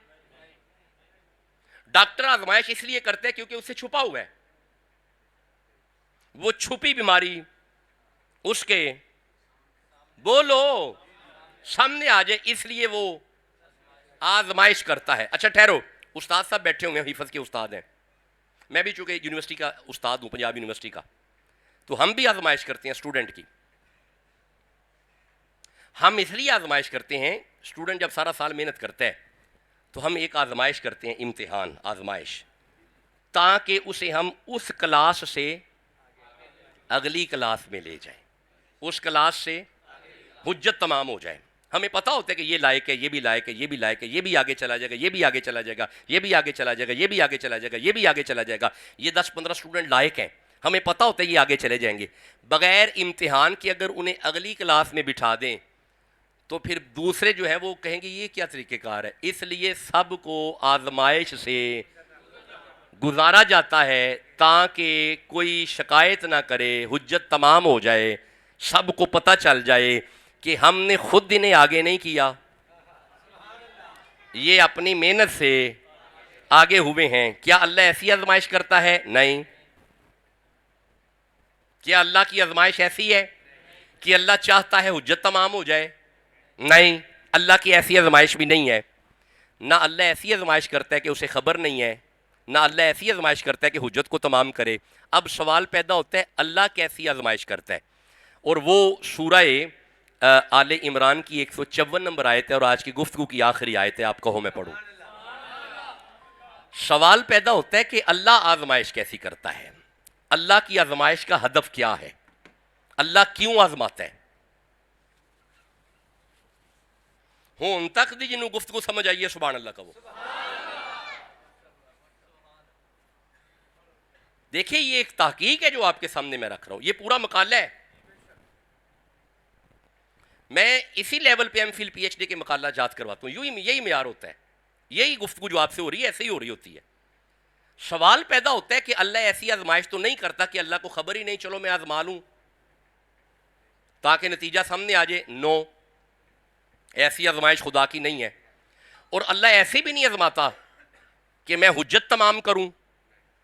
ڈاکٹر آزمائش اس لیے کرتے ہیں کیونکہ اس سے چھپا ہوا ہے. وہ چھپی بیماری اس کے بولو سامنے آ جائے, اس لیے وہ آزمائش کرتا ہے. اچھا ٹھہرو, استاد صاحب بیٹھے ہوئے ہیں, حفظ کے استاد ہیں. میں بھی چونکہ یونیورسٹی کا استاد ہوں, پنجاب یونیورسٹی کا, تو ہم بھی آزمائش کرتے ہیں اسٹوڈنٹ کی. ہم اس لیے آزمائش کرتے ہیں, اسٹوڈنٹ جب سارا سال محنت کرتا ہے تو ہم ایک آزمائش کرتے ہیں, امتحان, آزمائش, تاکہ اسے ہم اس کلاس سے اگلی کلاس میں لے جائیں. اس کلاس سے حجت تمام ہو جائے. ہمیں پتہ ہوتا ہے کہ یہ لائق ہے, یہ بھی لائق ہے, یہ بھی لائق ہے, یہ بھی آگے چلا جائے گا, یہ بھی آگے چلا جائے گا, یہ بھی آگے چلا جائے گا, یہ بھی آگے چلا جائے گا, یہ بھی آگے چلا جائے گا. یہ 10-15 اسٹوڈنٹ لائق ہیں, ہمیں پتہ ہوتا ہے یہ آگے چلے جائیں گے. بغیر امتحان کے اگر انہیں اگلی کلاس میں بٹھا دیں تو پھر دوسرے جو ہے وہ کہیں گے یہ کیا طریقہ کار ہے. اس لیے سب کو آزمائش سے گزارا جاتا ہے تاکہ کوئی شکایت نہ کرے, حجت تمام ہو جائے, سب کو پتہ چل جائے کہ ہم نے خود انہیں آگے نہیں کیا, یہ اپنی محنت سے آگے ہوئے ہیں. کیا اللہ ایسی آزمائش کرتا ہے؟ نہیں. کیا اللہ کی آزمائش ایسی ہے کہ اللہ چاہتا ہے حجت تمام ہو جائے؟ نہیں, اللہ کی ایسی آزمائش بھی نہیں ہے. نہ اللہ ایسی آزمائش کرتا ہے کہ اسے خبر نہیں ہے, نہ اللہ ایسی آزمائش کرتا ہے کہ حجت کو تمام کرے. اب سوال پیدا ہوتا ہے اللہ کیسی آزمائش کرتا ہے, اور وہ سورہ آل عمران کی 154 نمبر آیت ہے اور آج کی گفتگو کی آخری آیت ہے. آپ کہو میں پڑھوں. سوال پیدا ہوتا ہے کہ اللہ آزمائش کیسی کرتا ہے, اللہ کی آزمائش کا ہدف کیا ہے, اللہ کیوں آزماتا ہے. ہون تک دی جنہوں گفتگو سمجھ آئیے سبحان اللہ کا. وہ دیکھیں یہ ایک تحقیق ہے جو آپ کے سامنے میں رکھ رہا ہوں, یہ پورا مقالہ ہے. میں اسی لیول پہ M Phil P H D کے مقالہ جات کرواتا ہوں. یہی معیار ہوتا ہے, یہی گفتگو جو آپ سے ہو رہی ہے ایسے ہی ہو رہی ہوتی ہے. سوال پیدا ہوتا ہے کہ اللہ ایسی آزمائش تو نہیں کرتا کہ اللہ کو خبر ہی نہیں, چلو میں آزما لوں تاکہ نتیجہ سامنے آ جائے. نو, ایسی آزمائش خدا کی نہیں ہے. اور اللہ ایسے بھی نہیں آزماتا کہ میں حجت تمام کروں.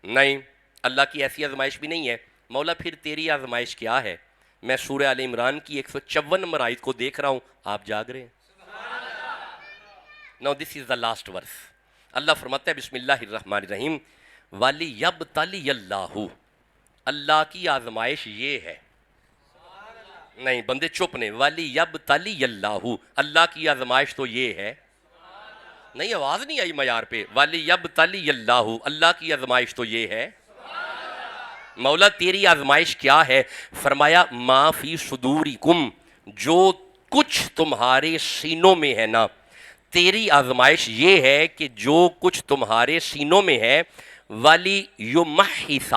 نہیں, اللہ کی ایسی آزمائش بھی نہیں ہے. مولا پھر تیری آزمائش کیا ہے؟ میں سورہ آل عمران کی 154 نمبر آیت کو دیکھ رہا ہوں, آپ جاگ رہے ہیں. Now this is the last verse. اللہ فرماتا ہے بسم اللہ الرحمن الرحیم, وَلِيَبْتَلِيَ اللَّهُ, اللہ کی آزمائش یہ ہے. نہیں بندے چپ نے, وَلِيَبْتَلِيَ اللَّهُ, اللہ کی آزمائش تو یہ ہے. نہیں آواز نہیں آئی معیار پہ. وَلِيَبْتَلِيَ اللَّهُ, اللہ کی آزمائش تو یہ ہے. مولا تیری آزمائش کیا ہے؟ فرمایا ما فی صدورکم, جو کچھ تمہارے سینوں میں ہے نا, تیری آزمائش یہ ہے کہ جو کچھ تمہارے سینوں میں ہے, وَلِيُمَحِّصَ,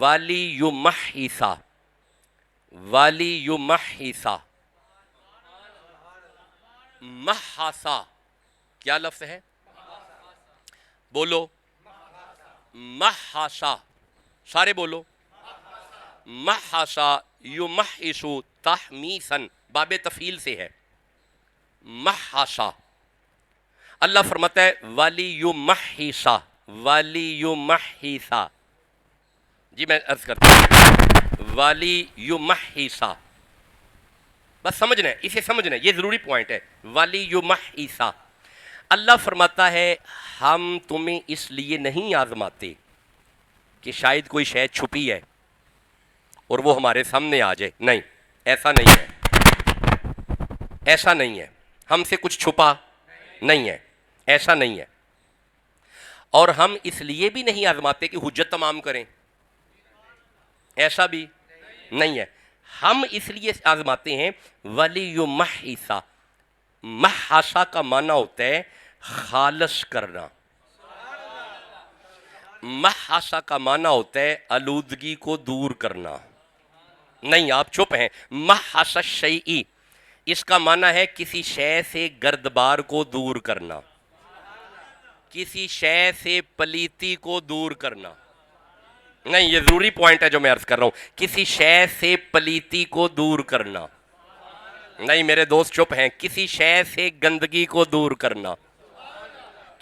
وَلِيُمَحِّصَ, وَلِيُمَحِّصَ, محاسا کیا لفظ ہے؟ بولو محاسا, سارے بولو. محاسا یمحسو تحمیسن, باب تفعیل سے ہے. محاسا اللہ فرماتا ہے وَلِيُمَحِّصَ وَلِيُمَحِّصَ، جی میں عرض کرتا ہوں وَلِيُمَحِّصَ، بس سمجھنا ہے، اسے سمجھنا ہے، یہ ضروری پوائنٹ ہے. وَلِيُمَحِّصَ، اللہ فرماتا ہے ہم تمہیں اس لیے نہیں آزماتے کہ شاید کوئی شے چھپی ہے اور وہ ہمارے سامنے آ جائے. نہیں، ایسا نہیں ہے، ایسا نہیں ہے. ہم سے کچھ چھپا نہیں ہے، ایسا نہیں ہے. اور ہم اس لیے بھی نہیں آزماتے کہ حجت تمام کریں، ایسا بھی نہیں ہے. ہم اس لیے آزماتے ہیں وَلِيُمَحِّصَ، محاسا کا معنی ہوتا ہے خالص کرنا. محاسا کا معنی ہوتا ہے آلودگی کو دور کرنا. نہیں آپ چپ ہیں. محاسا الشیء، اس کا معنی ہے کسی شے سے گردبار کو دور کرنا، کسی شے سے پلیتی کو دور کرنا. نہیں، یہ ضروری پوائنٹ ہے جو میں عرض کر رہا ہوں، کسی شے سے پلیتی کو دور کرنا. نہیں میرے دوست چپ ہیں. کسی شے سے گندگی کو دور کرنا،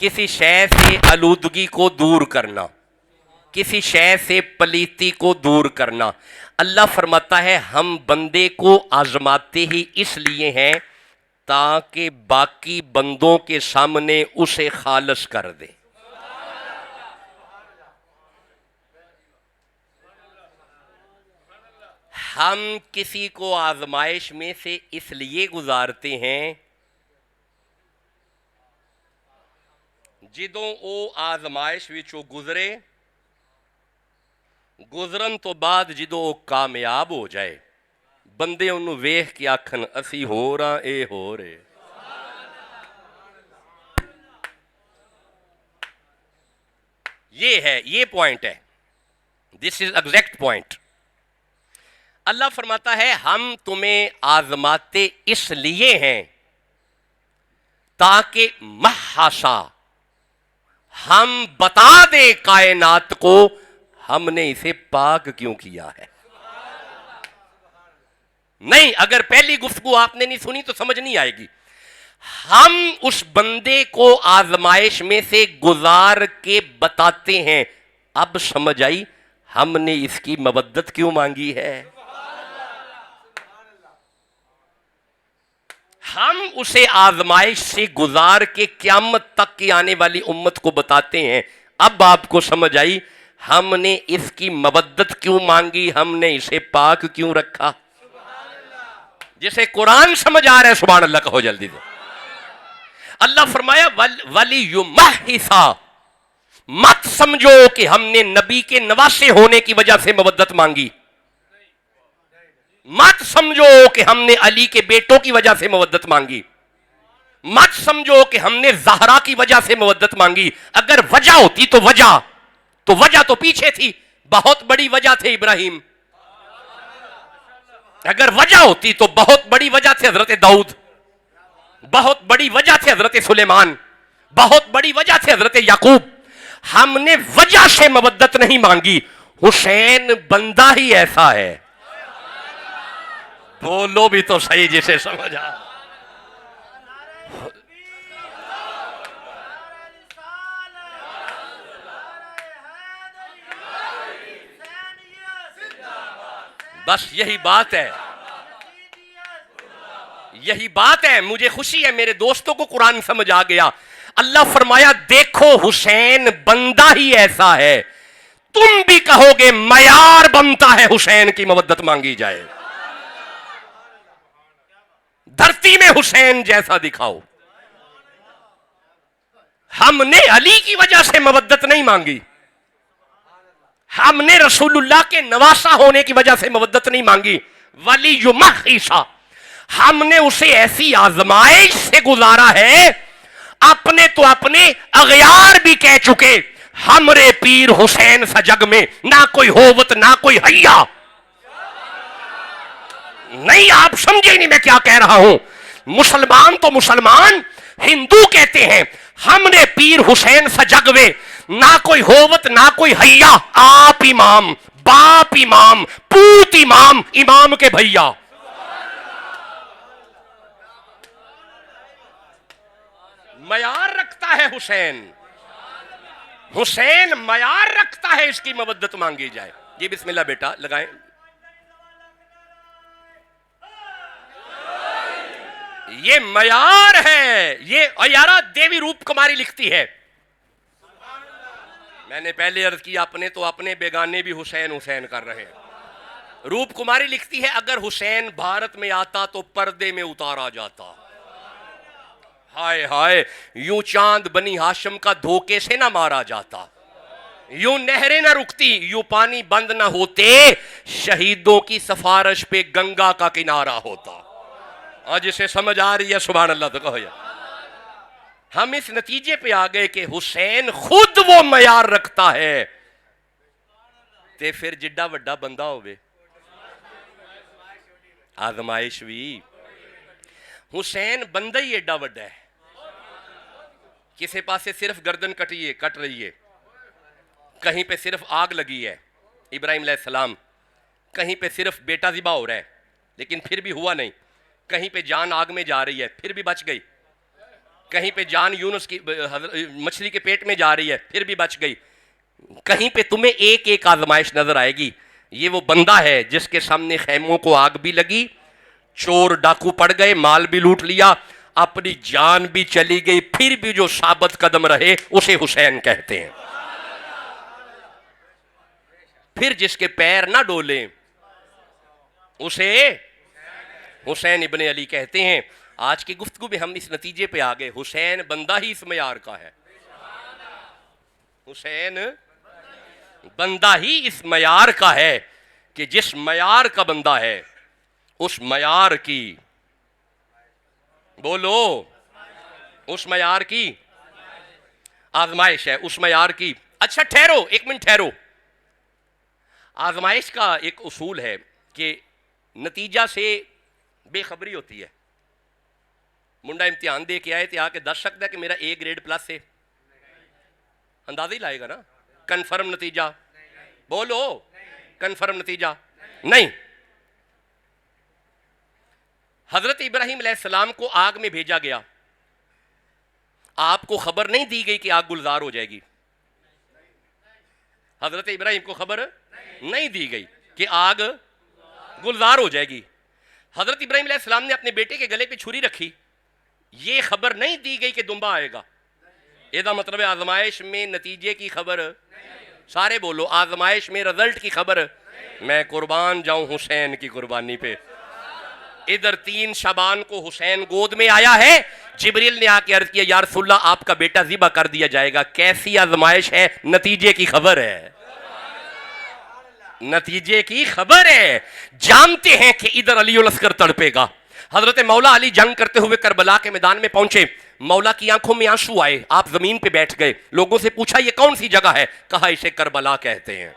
کسی شے سے آلودگی کو دور کرنا، کسی شے سے پلیتی کو دور کرنا. اللہ فرماتا ہے ہم بندے کو آزماتے ہی اس لیے ہیں تاکہ باقی بندوں کے سامنے اسے خالص کر دے. ہم کسی کو آزمائش میں سے اس لیے گزارتے ہیں جدوں او آزمائش وچوں گزرے، گزرن تو بعد جدوں او کامیاب ہو جائے بندے انہوں ویکھ کے آکھن اسی ہو رہا اے ہو رہے. یہ ہے، یہ پوائنٹ ہے. دس از ایگزیکٹ پوائنٹ. اللہ فرماتا ہے ہم تمہیں آزماتے اس لیے ہیں تاکہ محاسا، ہم بتا دیں کائنات کو ہم نے اسے پاک کیوں کیا ہے. نہیں، اگر پہلی گفتگو آپ نے نہیں سنی تو سمجھ نہیں آئے گی. ہم اس بندے کو آزمائش میں سے گزار کے بتاتے ہیں. اب سمجھ آئی ہم نے اس کی مودت کیوں مانگی ہے. ہم اسے آزمائش سے گزار کے قیامت تک کی آنے والی امت کو بتاتے ہیں. اب آپ کو سمجھ آئی ہم نے اس کی مودت کیوں مانگی، ہم نے اسے پاک کیوں رکھا. جسے قرآن سمجھ آ رہا ہے سبحان اللہ کہو جلدی سے. اللہ فرمایا وَلِيُمَحِّصَ، مت سمجھو کہ ہم نے نبی کے نواسے ہونے کی وجہ سے مودت مانگی، مت سمجھو کہ ہم نے علی کے بیٹوں کی وجہ سے مودت مانگی، مت سمجھو کہ ہم نے زہرا کی وجہ سے مودت مانگی. اگر وجہ ہوتی تو وجہ تو پیچھے تھی. بہت بڑی وجہ تھے ابراہیم. اگر وجہ ہوتی تو بہت بڑی وجہ تھے حضرت داؤد، بہت بڑی وجہ تھے حضرت سلیمان، بہت بڑی وجہ تھے حضرت یعقوب. ہم نے وجہ سے مودت نہیں مانگی. حسین بندہ ہی ایسا ہے. بولو بھی تو صحیح جسے سمجھا. بس یہی بات ہے، یہی بات ہے. مجھے خوشی ہے میرے دوستوں کو قرآن سمجھ آ گیا. اللہ فرمایا دیکھو حسین بندہ ہی ایسا ہے، تم بھی کہو گے معیار بنتا ہے حسین کی مودت مانگی جائے. دھرتی میں حسین جیسا دکھاؤ. ہم نے علی کی وجہ سے مودت نہیں مانگی، ہم نے رسول اللہ کے نواسا ہونے کی وجہ سے مودت نہیں مانگی. وَلِيُمَحِّصَ، ہم نے اسے ایسی آزمائش سے گزارا ہے. اپنے تو اپنے اغیار بھی کہہ چکے ہمرے پیر حسین سا جگ میں نہ کوئی ہووت نہ کوئی حیا. نہیں آپ سمجھے نہیں میں کیا کہہ رہا ہوں. مسلمان تو مسلمان، ہندو کہتے ہیں ہم نے پیر حسین سا جگ میں نہ کوئی ہووت نہ کوئی حیا. آپ امام، باپ امام، پوت امام، امام کے بھیا. معیار رکھتا ہے حسین، حسین معیار رکھتا ہے، اس کی مودت مانگی جائے. جی بسم اللہ بیٹا لگائیں. یہ معیار ہے. یہ یارا دیوی روپ کماری لکھتی ہے. میں نے پہلے عرض کیا اپنے تو اپنے بیگانے بھی حسین حسین کر رہے ہیں. روپ کماری لکھتی ہے اگر حسین بھارت میں آتا تو پردے میں اتارا جاتا. ہائے ہائے، یوں چاند بنی ہاشم کا دھوکے سے نہ مارا جاتا، یوں نہریں نہ رکتی، یوں پانی بند نہ ہوتے، شہیدوں کی سفارش پہ گنگا کا کنارہ ہوتا. آج اسے سمجھ آ رہی ہے؟ سبحان اللہ تو کہو. ہم اس نتیجے پہ آ گئے کہ حسین خود وہ معیار رکھتا ہے تے پھر جڈا وڈا بندہ ہوئے آزمائش بھی. حسین بندہ ہی ایڈا وڈا ہے. کسی پاسے صرف گردن کٹ رہی ہے، کہیں پہ صرف آگ لگی ہے ابراہیم علیہ السلام، کہیں پہ صرف بیٹا ذبح ہو رہا ہے لیکن پھر بھی ہوا نہیں، کہیں پہ جان آگ میں جا رہی ہے پھر بھی بچ گئی، کہیں پہ جان یونس کی مچھلی کے پیٹ میں جا رہی ہے پھر بھی بچ گئی. کہیں پہ تمہیں ایک ایک آزمائش نظر آئے گی. یہ وہ بندہ ہے جس کے سامنے خیموں کو آگ بھی لگی، چور ڈاکو پڑ گئے، مال بھی لوٹ لیا، اپنی جان بھی چلی گئی، پھر بھی جو ثابت قدم رہے اسے حسین کہتے ہیں. پھر جس کے پیر نہ ڈولیں اسے حسین ابن علی کہتے ہیں. آج کی گفتگو میں ہم اس نتیجے پہ آ گئے حسین بندہ ہی اس معیار کا ہے. حسین بندہ ہی اس معیار کا ہے کہ جس معیار کا بندہ ہے اس معیار کی، بولو، اس معیار کی آزمائش ہے، اس معیار کی. اچھا ٹھہرو ایک منٹ ٹھہرو. آزمائش کا ایک اصول ہے کہ نتیجہ سے بے خبری ہوتی ہے. منڈا امتحان دے کے آئے تھے، آ کے دس سکتا ہے کہ میرا اے گریڈ پلس ہے؟ اندازہ ہی لائے گا نا. کنفرم نتیجہ بولو، کنفرم نتیجہ نہیں. حضرت ابراہیم علیہ السلام کو آگ میں بھیجا گیا، آپ کو خبر نہیں دی گئی کہ آگ گلزار ہو جائے گی. حضرت ابراہیم کو خبر نہیں دی گئی کہ آگ گلزار ہو جائے گی. حضرت ابراہیم علیہ السلام نے اپنے بیٹے کے گلے پہ چھری رکھی، یہ خبر نہیں دی گئی کہ دمبا آئے گا. یہ مطلب ہے آزمائش میں نتیجے کی خبر، سارے بولو، آزمائش میں رزلٹ کی خبر. میں قربان جاؤں حسین کی قربانی پہ. ادھر 3 شعبان کو حسین گود میں آیا ہے، جبریل نے آ کے عرض کیا یا رسول اللہ آپ کا بیٹا ذبح کر دیا جائے گا. کیسی آزمائش ہے؟ نتیجے کی خبر ہے، نتیجے کی خبر ہے. جانتے ہیں کہ ادھر علی الاسکر تڑپے گا. حضرت مولا علی جنگ کرتے ہوئے کربلا کے میدان میں پہنچے، مولا کی آنکھوں میں آنسو آئے، آپ زمین پہ بیٹھ گئے. لوگوں سے پوچھا یہ کون سی جگہ ہے؟ کہا اسے کربلا کہتے ہیں.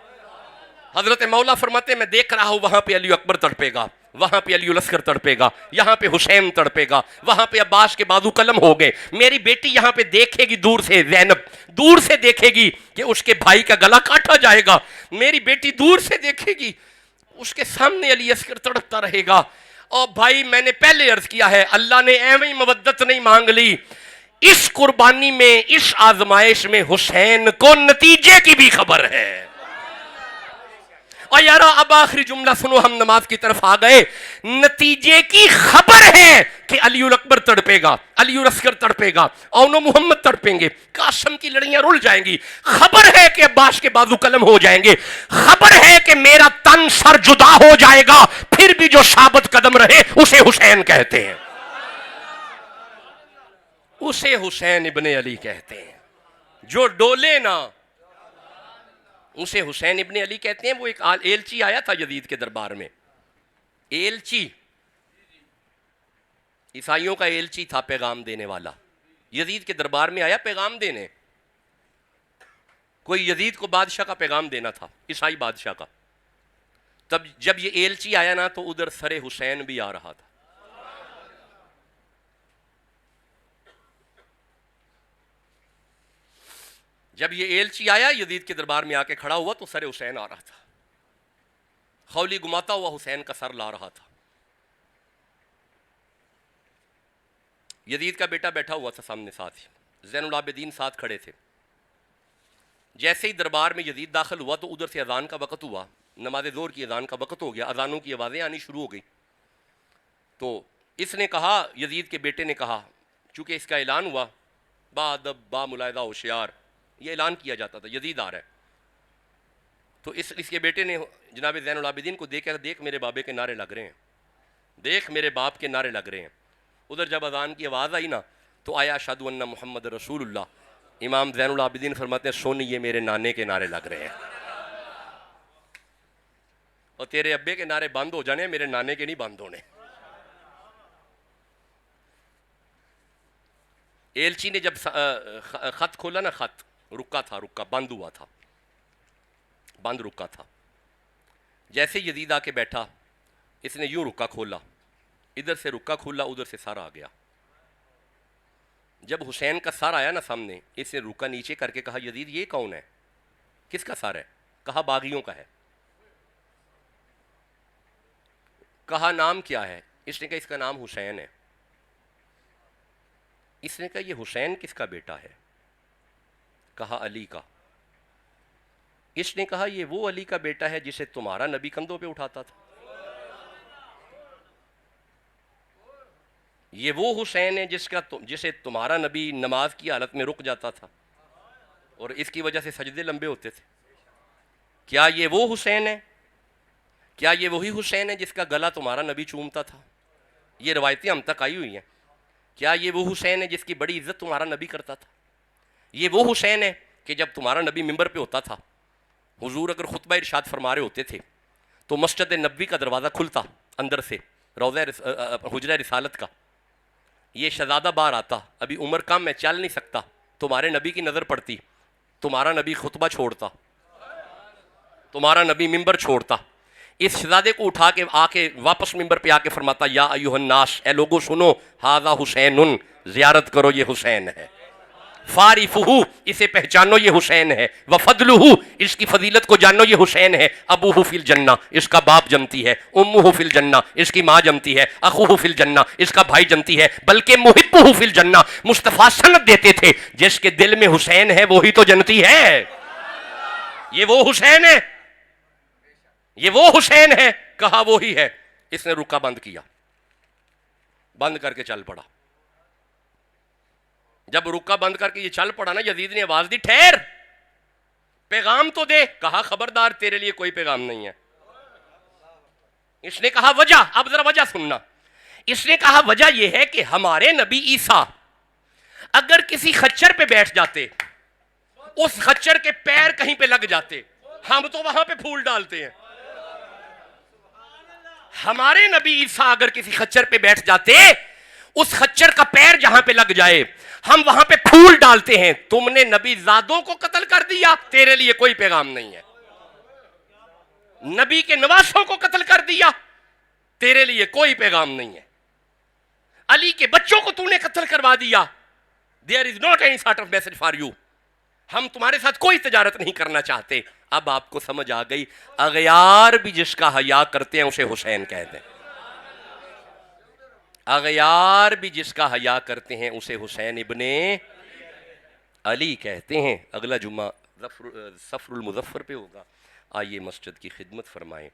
حضرت مولا فرماتے ہیں میں دیکھ رہا ہوں وہاں پہ علی اکبر تڑپے گا، وہاں پہ علی الاسکر تڑپے گا، یہاں پہ حسین تڑپے گا، وہاں پہ عباس کے بازو قلم ہو گئے. میری بیٹی یہاں پہ دیکھے گی دور سے، زینب دور سے دیکھے گی کہ اس کے بھائی کا گلا کاٹا جائے گا. میری بیٹی دور سے دیکھے گی اس کے سامنے علی اصغر تڑپتا رہے گا. اور بھائی میں نے پہلے عرض کیا ہے اللہ نے ایویں مودت نہیں مانگ لی. اس قربانی میں، اس آزمائش میں حسین کو نتیجے کی بھی خبر ہے. اور یارا اب آخری جملہ سنو، ہم نماز کی طرف آ گئے. نتیجے کی خبر ہے کہ علی الاکبر تڑپے گا، علی الاسکر تڑپے گا، اون و محمد تڑپیں گے، قاسم کی لڑیاں رل جائیں گی. خبر ہے کہ عباس کے بازو قلم ہو جائیں گے. خبر ہے کہ میرا تن سر جدا ہو جائے گا، پھر بھی جو ثابت قدم رہے اسے حسین کہتے ہیں، اسے حسین ابن علی کہتے ہیں. جو ڈولے نا اسے حسین ابن علی کہتے ہیں. وہ ایک ایلچی آیا تھا یزید کے دربار میں، ایلچی، عیسائیوں کا ایلچی تھا، پیغام دینے والا. یزید کے دربار میں آیا پیغام دینے. کوئی یزید کو بادشاہ کا پیغام دینا تھا، عیسائی بادشاہ کا. تب جب یہ ایلچی آیا نا تو ادھر سر حسین بھی آ رہا تھا. جب یہ ایلچی آیا یزید کے دربار میں آ کے کھڑا ہوا تو سر حسین آ رہا تھا. خولی گماتا ہوا حسین کا سر لا رہا تھا. یزید کا بیٹا بیٹھا ہوا تھا سامنے ساتھ ہی. زین العابدین ساتھ کھڑے تھے. جیسے ہی دربار میں یزید داخل ہوا تو ادھر سے اذان کا وقت ہوا, نماز ظہر کی اذان کا وقت ہو گیا, اذانوں کی آوازیں آنی شروع ہو گئی. تو اس نے کہا, یزید کے بیٹے نے کہا, چونکہ اس کا اعلان ہوا با ادب با ملاحظہ ہوشیار, یہ اعلان کیا جاتا تھا یزید آ رہا ہے, تو اس کے بیٹے نے جناب زین العابدین کو دیکھا, دیکھ میرے بابے کے نعرے لگ رہے ہیں, دیکھ میرے باپ کے نعرے لگ رہے ہیں. ادھر جب اذان کی آواز آئی نا تو آیا اشہد ان محمد رسول اللہ. امام زین العابدین فرماتے ہیں سن یہ میرے نانے کے نعرے لگ رہے ہیں, اور تیرے ابے کے نعرے بند ہو جانے, میرے نانے کے نہیں بند ہونے. ایلچی نے جب خط کھولا نا, خط رکا تھا, رکا بند ہوا تھا, بند رکا تھا. جیسے یزید آ کے بیٹھا, اس نے یوں رکا کھولا, ادھر سے رکا کھولا, ادھر سے سر آ گیا. جب حسین کا سر آیا نا سامنے, اس نے رکا نیچے کر کے کہا یزید یہ کون ہے, کس کا سر ہے؟ کہا باغیوں کا ہے. کہا نام کیا ہے؟ اس نے کہا اس کا نام حسین ہے. اس نے کہا یہ حسین کس کا بیٹا ہے؟ کہا علی کا. اس نے کہا یہ وہ علی کا بیٹا ہے جسے تمہارا نبی کندھوں پہ اٹھاتا تھا. یہ وہ حسین ہے جسے تمہارا نبی نماز کی حالت میں رک جاتا تھا اور اس کی وجہ سے سجدے لمبے ہوتے تھے. کیا یہ وہ حسین ہے؟ کیا یہ وہی حسین ہے جس کا گلا تمہارا نبی چومتا تھا؟ یہ روایتیں ہم تک آئی ہوئی ہیں. کیا یہ وہ حسین ہے جس کی بڑی عزت تمہارا نبی کرتا تھا؟ یہ وہ حسین ہے کہ جب تمہارا نبی ممبر پہ ہوتا تھا, حضور اگر خطبہ ارشاد فرما رہے ہوتے تھے تو مسجد نبوی کا دروازہ کھلتا اندر سے, روضہ حجرہ رسالت کا, یہ شہزادہ باہر آتا, ابھی عمر کم میں چل نہیں سکتا, تمہارے نبی کی نظر پڑتی, تمہارا نبی خطبہ چھوڑتا, تمہارا نبی ممبر چھوڑتا, اس شہزادے کو اٹھا کے آ کے واپس ممبر پہ آ کے فرماتا یا ایھا الناس, اے لوگو سنو, ھذا حسین, زیارت کرو یہ حسین ہے, فارفہ, اسے پہچانو یہ حسین ہے, وفضلہ, اس کی فضیلت کو جانو یہ حسین ہے, ابوہ فی الجنہ, اس کا باپ جنتی ہے, امہ فی الجنہ, اس کی ماں جنتی ہے, اخوہ فی الجنہ, اس کا بھائی جنتی ہے, بلکہ محبہ فی الجنہ, مصطفیٰ سند دیتے تھے جس کے دل میں حسین ہے وہی تو جنتی ہے. یہ وہ حسین ہے, یہ وہ حسین ہے. کہا وہی ہے. اس نے رکا بند کیا, بند کر کے چل پڑا. جب رکا بند کر کے یہ چل پڑا نا, یزید نے آواز دی ٹھہر, پیغام تو دے. کہا خبردار, تیرے لیے کوئی پیغام نہیں ہے. اس نے کہا وجہ, اب ذرا وجہ سننا. اس نے کہا وجہ یہ ہے کہ ہمارے نبی عیسیٰ اگر کسی خچر پہ بیٹھ جاتے, اس خچر کے پیر کہیں پہ لگ جاتے, ہم تو وہاں پہ پھول ڈالتے ہیں. ہمارے نبی عیسیٰ اگر کسی خچر پہ بیٹھ جاتے, اس خچر کا پیر جہاں پہ لگ جائے ہم وہاں پہ پھول ڈالتے ہیں. تم نے نبی زادوں کو قتل کر دیا, تیرے لیے کوئی پیغام نہیں ہے. نبی کے نواسوں کو قتل کر دیا, تیرے لیے کوئی پیغام نہیں ہے. علی کے بچوں کو تو نے قتل کروا دیا, there is not any sort of message for you. ہم تمہارے ساتھ کوئی تجارت نہیں کرنا چاہتے. اب آپ کو سمجھ آ گئی, اغیار بھی جس کا حیا کرتے ہیں اسے حسین کہتے ہیں. اغیار بھی جس کا حیا کرتے ہیں اسے حسین ابن علی کہتے ہیں. اگلا جمعہ صفر المظفر پہ ہوگا. آئیے مسجد کی خدمت فرمائیں.